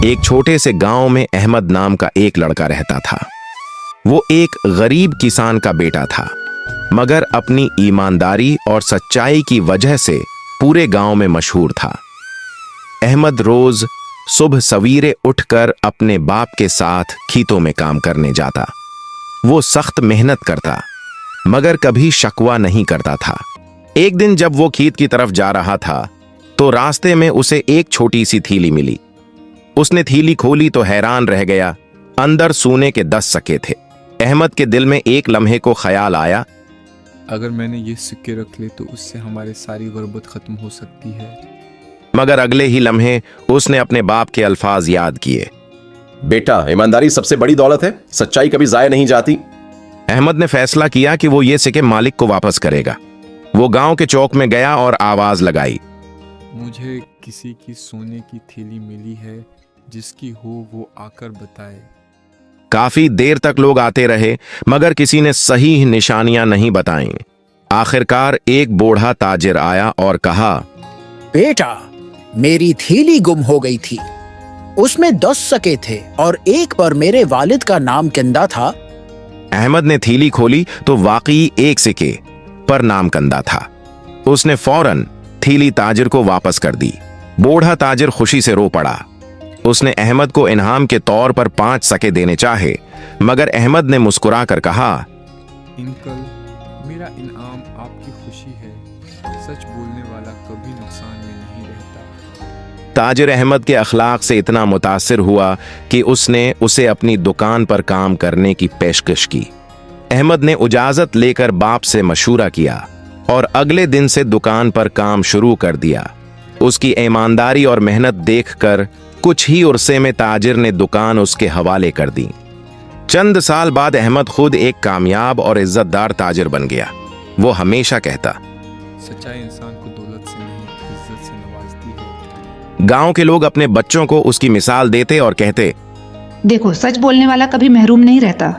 एक छोटे से गांव में अहमद नाम का एक लड़का रहता था। वो एक गरीब किसान का बेटा था, मगर अपनी ईमानदारी और सच्चाई की वजह से पूरे गांव में मशहूर था। अहमद रोज सुबह सवेरे उठकर अपने बाप के साथ खेतों में काम करने जाता। वो सख्त मेहनत करता, मगर कभी शकवा नहीं करता था। एक दिन जब वो खेत की तरफ जा रहा था तो रास्ते में उसे एक छोटी सी थैली मिली। उसने थैली खोली तो हैरान रह गया। अंदर सोने के 10 सिक्के थे। अहमद के दिल में एक लम्हे को ख्याल आया, अगर मैंने ये सिक्के रख ले तो उससे हमारी सारी गुर्बत खत्म हो सकती है। मगर अगले ही लम्हे उसने अपने बाप के अल्फाज याद किए, बेटा, ईमानदारी सबसे बड़ी दौलत है, सच्चाई कभी जाया नहीं जाती। अहमद ने फैसला किया कि वो ये सिक्के मालिक को वापस करेगा। वो गांव के चौक में गया और आवाज लगाई, मुझे किसी की सोने की थैली मिली है, जिसकी हो वो आकर बताए। काफी देर तक लोग आते रहे, मगर किसी ने सही निशानियां नहीं बताईं। आखिरकार एक बूढ़ा ताजिर आया और कहा, बेटा, मेरी थैली गुम हो गई थी। उसमें 10 सिक्के थे और एक पर मेरे वालिद का नाम कंदा था। अहमद ने थैली खोली तो वाकई एक सिक्के पर नाम कंदा था। उसने फौरन थैली ताजिर को वापस कर दी। बूढ़ा ताजिर खुशी से रो पड़ा। उसने अहमद को इनाम के तौर पर 5 सिक्के देने चाहे, मगर अहमद ने मुस्कुराकर कहा, अंकल, मेरा इनाम आपकी खुशी है। सच बोलने वाला कभी नुकसान में नहीं रहता। ताजिर अहमद के अखलाक से इतना मुतासिर हुआ कि उसने उसे अपनी दुकान पर काम करने की पेशकश की। अहमद ने इजाजत लेकर बाप से मशूरा किया और अगले दिन से दुकान पर काम शुरू कर दिया। उसकी ईमानदारी और मेहनत देखकर कुछ ही उरसे में ताजिर ने दुकान उसके हवाले कर दी। चंद साल बाद अहमद खुद एक कामयाब और इज्जतदार ताजिर बन गया। वो हमेशा कहता, सच्चाई इंसान को दौलत से नहीं, इज्जत से नवाजती है। गांव के लोग अपने बच्चों को उसकी मिसाल देते और कहते, देखो, सच बोलने वाला कभी महरूम नहीं रहता।